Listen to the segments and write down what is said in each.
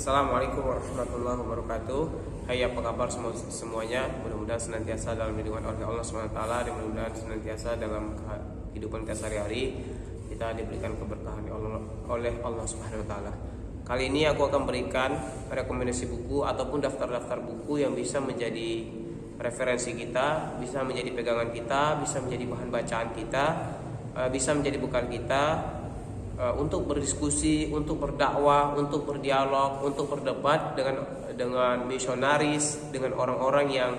Assalamualaikum warahmatullahi wabarakatuh. Hai, apa kabar semuanya? Mudah-mudahan senantiasa dalam lindungan oleh Allah SWT, dan mudah-mudahan senantiasa dalam kehidupan kita sehari-hari kita diberikan keberkahan oleh Allah Subhanahu wa taala. Kali ini aku akan berikan rekomendasi buku ataupun daftar-daftar buku yang bisa menjadi referensi kita, bisa menjadi pegangan kita, bisa menjadi bahan bacaan kita, bisa menjadi bekal kita untuk berdiskusi, untuk berdakwah, untuk berdialog, untuk berdebat dengan misionaris, dengan orang-orang yang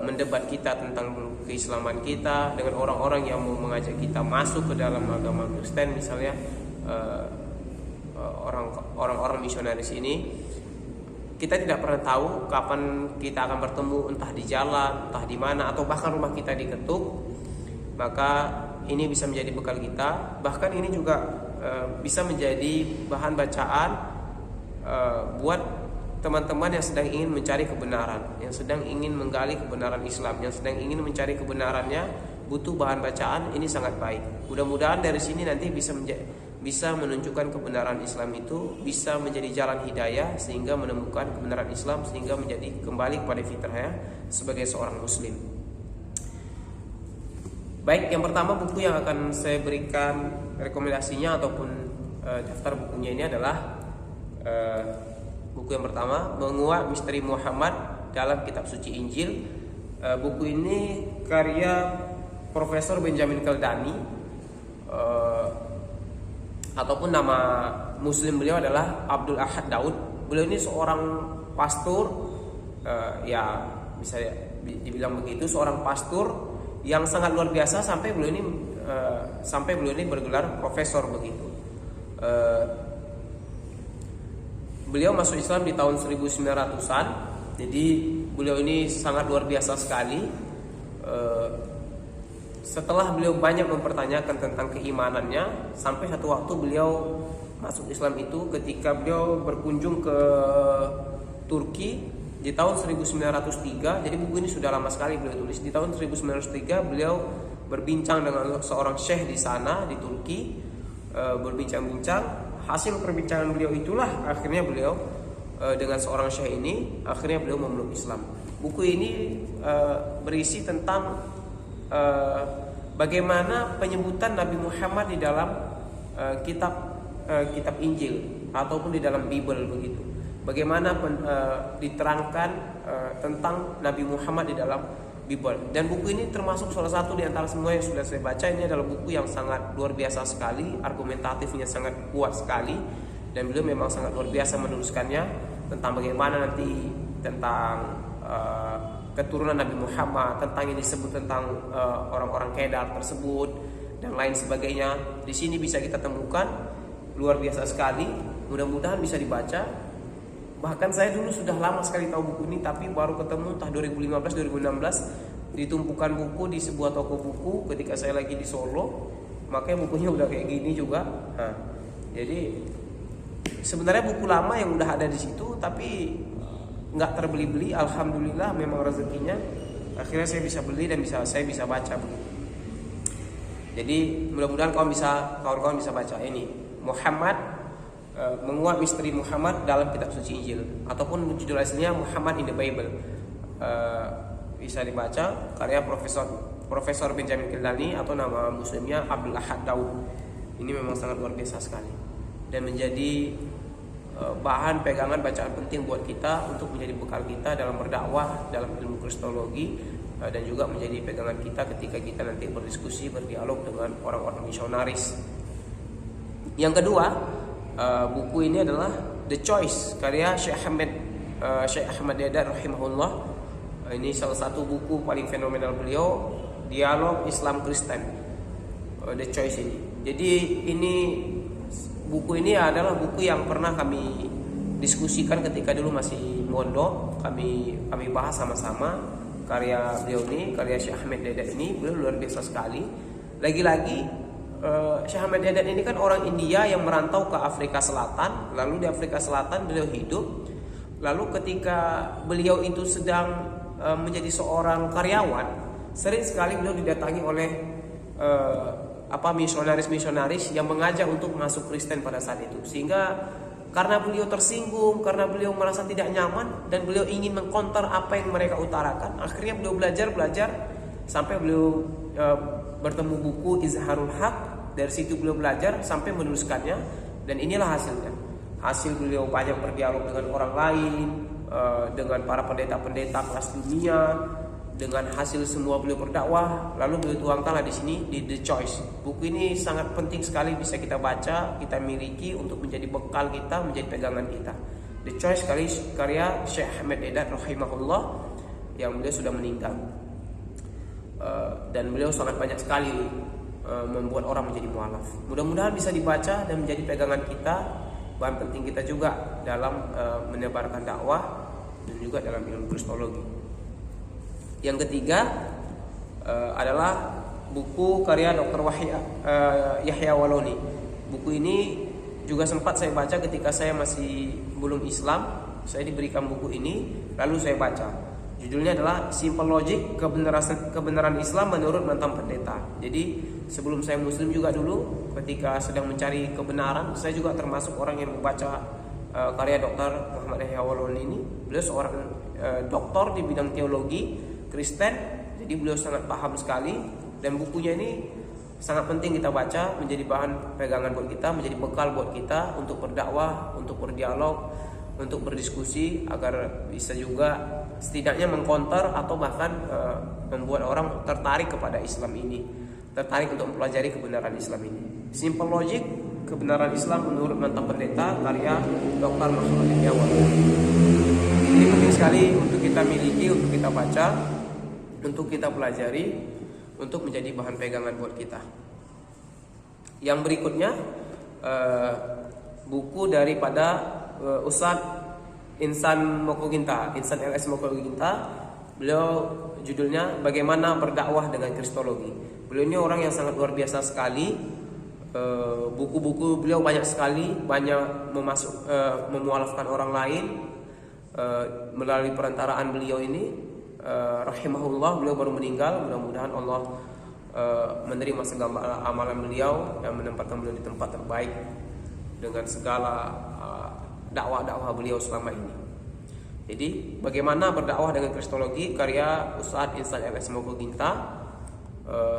mendebat kita tentang keislaman kita, dengan orang-orang yang mau mengajak kita masuk ke dalam agama Kristen misalnya. Orang-orang misionaris ini kita tidak pernah tahu kapan kita akan bertemu, entah di jalan, entah di mana, atau bahkan rumah kita diketuk. Maka ini bisa menjadi bekal kita. Bahkan ini juga bisa menjadi bahan bacaan buat teman-teman yang sedang ingin mencari kebenaran, yang sedang ingin menggali kebenaran Islam, yang sedang ingin mencari kebenarannya, butuh bahan bacaan. Ini sangat baik. Mudah-mudahan dari sini nanti bisa menunjukkan kebenaran Islam itu, bisa menjadi jalan hidayah sehingga menemukan kebenaran Islam, sehingga menjadi kembali kepada fitrahnya sebagai seorang muslim. Baik, yang pertama buku yang akan saya berikan rekomendasinya ataupun daftar bukunya ini adalah buku yang pertama, Menguak Misteri Muhammad dalam Kitab Suci Injil. Buku ini karya Profesor Benjamin Keldani, ataupun nama muslim beliau adalah Abdul Ahad Daud. Beliau ini seorang pastor, ya bisa dibilang begitu, seorang pastor yang sangat luar biasa sampai beliau ini bergelar profesor begitu. Beliau masuk Islam di tahun 1900-an. Jadi beliau ini sangat luar biasa sekali. Setelah beliau banyak mempertanyakan tentang keimanannya, sampai satu waktu beliau masuk Islam itu ketika beliau berkunjung ke Turki di tahun 1903. Jadi buku ini sudah lama sekali beliau tulis. Di tahun 1903 beliau berbincang dengan seorang syekh di sana di Turki, berbincang-bincang. Hasil perbincangan beliau itulah akhirnya beliau dengan seorang syekh ini akhirnya beliau memeluk Islam. Buku ini berisi tentang bagaimana penyebutan Nabi Muhammad di dalam kitab Injil ataupun di dalam Bible begitu. Bagaimana diterangkan tentang Nabi Muhammad di dalam Bible. Dan buku ini termasuk salah satu di antara semua yang sudah saya baca. Ini adalah buku yang sangat luar biasa sekali, argumentatifnya sangat kuat sekali, dan beliau memang sangat luar biasa menuliskannya tentang bagaimana nanti tentang keturunan Nabi Muhammad, tentang yang disebut tentang orang-orang Kedar tersebut dan lain sebagainya. Di sini bisa kita temukan luar biasa sekali. Mudah-mudahan bisa dibaca. Bahkan saya dulu sudah lama sekali tahu buku ini, tapi baru ketemu entah 2015-2016 di tumpukan buku di sebuah toko buku ketika saya lagi di Solo. Makanya bukunya udah kayak gini juga. Nah, jadi sebenarnya buku lama yang udah ada di situ, tapi nggak terbeli-beli. Alhamdulillah memang rezekinya. Akhirnya saya bisa beli dan saya bisa baca. Jadi mudah-mudahan kawan-kawan bisa baca ini, Muhammad, Menguak Misteri Muhammad dalam Kitab Suci Injil, ataupun judul aslinya Muhammad in the Bible. Bisa dibaca, karya Profesor Benjamin Keldani, atau nama muslimnya Abdul Ahad Daud. Ini memang sangat luar biasa sekali dan menjadi bahan pegangan bacaan penting buat kita untuk menjadi bekal kita dalam berdakwah dalam ilmu kristologi, dan juga menjadi pegangan kita ketika kita nanti berdiskusi, berdialog dengan orang-orang misionaris. Yang kedua, buku ini adalah The Choice karya Syekh Ahmad Deedat rahimahullah. Ini salah satu buku paling fenomenal beliau, dialog Islam Kristen, The Choice ini. Jadi buku ini adalah buku yang pernah kami diskusikan ketika dulu masih mondok. Kami bahas sama-sama karya beliau ini, karya Syekh Ahmad Deedat ini. Beliau luar biasa sekali. Lagi-lagi Syekh Ahmad Deedat ini kan orang India yang merantau ke Afrika Selatan. Lalu di Afrika Selatan beliau hidup. Lalu ketika beliau itu sedang menjadi seorang karyawan, sering sekali beliau didatangi oleh misionaris-misionaris yang mengajak untuk masuk Kristen pada saat itu. Sehingga karena beliau tersinggung, karena beliau merasa tidak nyaman dan beliau ingin mengkonter apa yang mereka utarakan. Akhirnya beliau belajar sampai beliau bertemu buku Izharul Haq. Dari situ beliau belajar sampai menuliskannya, dan inilah hasilnya. Hasil beliau banyak berdialog dengan orang lain, dengan para pendeta-pendeta kelas dunia. Dengan hasil semua beliau berdakwah, lalu beliau tuangkanlah di sini di The Choice. Buku ini sangat penting sekali bisa kita baca, kita miliki untuk menjadi bekal kita, menjadi pegangan kita. The Choice karya Syekh Ahmad Deedat rahimahullah, yang beliau sudah meninggal. Dan beliau sangat banyak sekali membuat orang menjadi mualaf. Mudah-mudahan bisa dibaca dan menjadi pegangan kita, bahan penting kita juga dalam menebarkan dakwah dan juga dalam ilmu kristologi. Yang ketiga adalah buku karya Dr. Yahya Waloni. Buku ini juga sempat saya baca ketika saya masih belum Islam. Saya diberikan buku ini, lalu saya baca. Judulnya adalah Simple Logic, Kebenaran Islam Menurut Mantan Pendeta. Jadi sebelum saya Muslim juga dulu, ketika sedang mencari kebenaran, saya juga termasuk orang yang membaca karya Dr. Muhammad Yahya Waloni ini. Beliau seorang doktor di bidang teologi Kristen, jadi beliau sangat paham sekali, dan bukunya ini sangat penting kita baca, menjadi bahan pegangan buat kita, menjadi bekal buat kita untuk berdakwah, untuk berdialog, untuk berdiskusi, agar bisa juga setidaknya mengkonter atau bahkan membuat orang tertarik kepada Islam ini, tertarik untuk mempelajari kebenaran Islam ini. Simple Logic, Kebenaran Islam Menurut Mantan Pendeta, karya Dr. Muhammad Yahya Waloni. Ini penting sekali untuk kita miliki, untuk kita baca, untuk kita pelajari, untuk menjadi bahan pegangan buat kita. Yang berikutnya buku daripada Ustadz Insan Mokoginta, Insan LS Mokoginta. Beliau judulnya Bagaimana Berdakwah dengan Kristologi. Beliau ini orang yang sangat luar biasa sekali. Buku-buku beliau banyak sekali, banyak memualafkan orang lain melalui perantaraan beliau ini. Rahimahullah, beliau baru meninggal. Mudah-mudahan Allah menerima segala amalan beliau dan menempatkan beliau di tempat terbaik dengan segala dakwah-dakwah beliau selama ini. Jadi bagaimana berdakwah dengan kristologi, karya Ustadz Insan LS Mokoginta,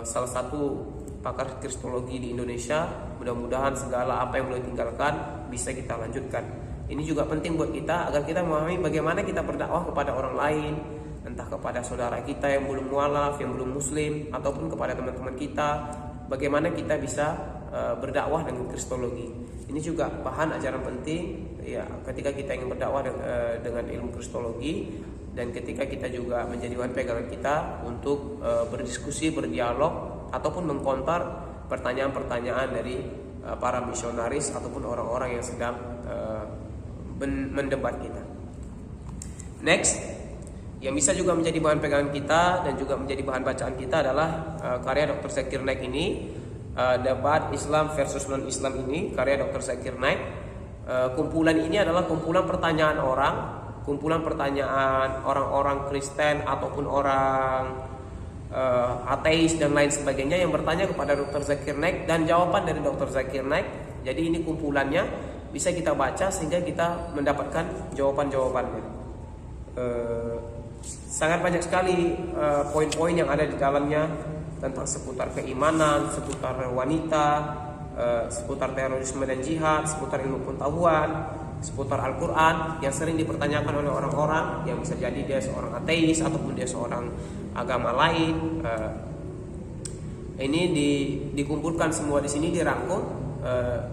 salah satu pakar kristologi di Indonesia. Mudah-mudahan segala apa yang beliau tinggalkan bisa kita lanjutkan. Ini juga penting buat kita agar kita memahami bagaimana kita berdakwah kepada orang lain, entah kepada saudara kita yang belum mualaf, yang belum muslim, ataupun kepada teman-teman kita, bagaimana kita bisa berdakwah dengan kristologi. Ini juga bahan ajaran penting ya ketika kita ingin berdakwah dengan ilmu kristologi, dan ketika kita juga menjadi bahan pegangan kita untuk berdiskusi, berdialog, ataupun mengkontar pertanyaan-pertanyaan dari para misionaris ataupun orang-orang yang sedang mendebat kita. Next, yang bisa juga menjadi bahan pegangan kita dan juga menjadi bahan bacaan kita adalah karya Dr. Zakir Naik ini, Debat Islam versus Non-Islam ini, karya Dr. Zakir Naik. Kumpulan ini adalah kumpulan pertanyaan orang-orang Kristen ataupun orang ateis dan lain sebagainya yang bertanya kepada Dr. Zakir Naik dan jawaban dari Dr. Zakir Naik. Jadi ini kumpulannya, bisa kita baca sehingga kita mendapatkan jawaban-jawabannya. Sangat banyak sekali poin-poin yang ada di dalamnya tentang seputar keimanan, seputar wanita, seputar terorisme dan jihad, seputar ilmu pengetahuan, seputar Al-Quran yang sering dipertanyakan oleh orang-orang yang bisa jadi dia seorang ateis ataupun dia seorang agama lain. Ini dikumpulkan semua di sini, dirangkum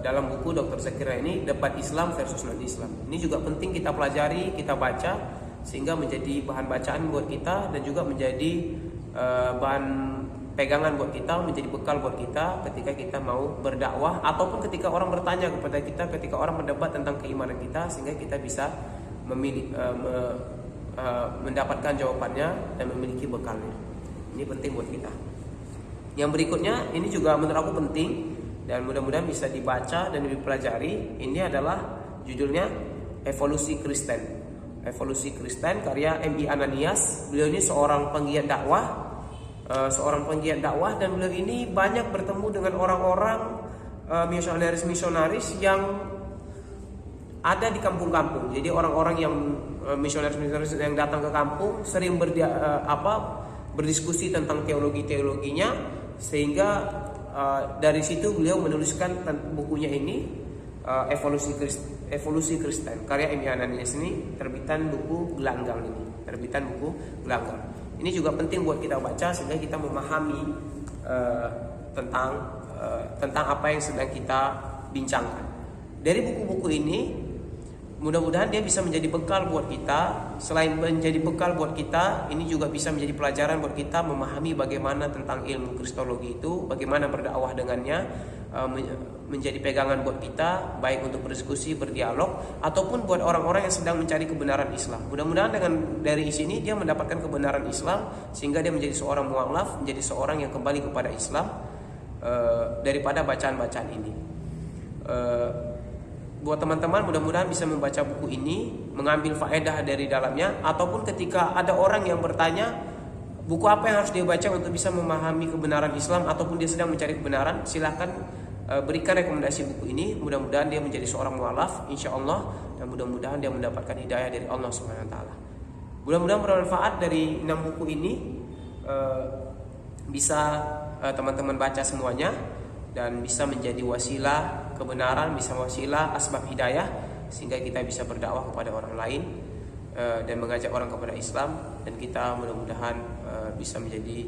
dalam buku Dr. Zakir ini, Debat Islam versus Non-Islam. Ini juga penting kita pelajari, kita baca, sehingga menjadi bahan bacaan buat kita dan juga menjadi bahan pegangan buat kita, menjadi bekal buat kita ketika kita mau berdakwah ataupun ketika orang bertanya kepada kita, ketika orang mendebat tentang keimanan kita, sehingga kita bisa mendapatkan jawabannya dan memiliki bekalnya. Ini penting buat kita. Yang berikutnya ini juga menurut aku penting dan mudah-mudahan bisa dibaca dan dipelajari. Ini adalah judulnya Evolusi Kristen. Evolusi Kristen karya M.I. Ananias. Beliau ini seorang penggiat dakwah, dan beliau ini banyak bertemu dengan orang-orang misionaris yang ada di kampung-kampung. Jadi orang-orang yang misionaris yang datang ke kampung sering berdiskusi tentang teologinya, sehingga dari situ beliau menuliskan bukunya ini, Evolusi Kristen, karya Amy Ananias ini, terbitan buku Gelanggang ini. Ini juga penting buat kita baca sehingga kita memahami tentang apa yang sedang kita bincangkan. Dari buku-buku ini mudah-mudahan dia bisa menjadi bekal buat kita. Selain menjadi bekal buat kita, ini juga bisa menjadi pelajaran buat kita memahami bagaimana tentang ilmu kristologi itu, bagaimana berdakwah dengannya, menjadi pegangan buat kita, baik untuk berdiskusi, berdialog, ataupun buat orang-orang yang sedang mencari kebenaran Islam. Mudah-mudahan dari sini dia mendapatkan kebenaran Islam, sehingga dia menjadi seorang mu'alaf, menjadi seorang yang kembali kepada Islam daripada bacaan-bacaan ini. Buat teman-teman, mudah-mudahan bisa membaca buku ini, mengambil faedah dari dalamnya, ataupun ketika ada orang yang bertanya buku apa yang harus dia baca untuk bisa memahami kebenaran Islam, ataupun dia sedang mencari kebenaran, silahkan berikan rekomendasi buku ini. Mudah-mudahan dia menjadi seorang mu'alaf, insya Allah, dan mudah-mudahan dia mendapatkan hidayah dari Allah Subhanahu Wa Taala. Mudah-mudahan bermanfaat dari 6 buku ini, bisa teman-teman baca semuanya dan bisa menjadi wasilah kebenaran, bisa wasilah asbab hidayah, sehingga kita bisa berdakwah kepada orang lain dan mengajak orang kepada Islam, dan kita mudah-mudahan bisa menjadi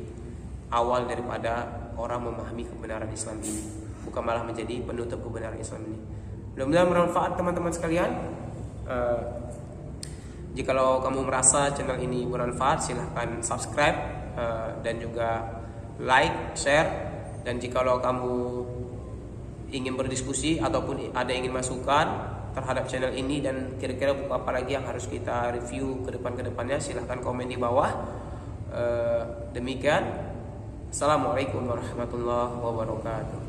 awal daripada orang memahami kebenaran Islam ini, bukan malah menjadi penutup kebenaran Islam ini. Mudah-mudahan bermanfaat teman-teman sekalian. Jikalau kamu merasa channel ini bermanfaat, silahkan subscribe dan juga like, share. Dan jikalau kamu ingin berdiskusi ataupun ada yang ingin masukan terhadap channel ini dan kira-kira buku apa lagi yang harus kita review ke depannya, silahkan komen di bawah. Demikian, Assalamualaikum warahmatullahi wabarakatuh.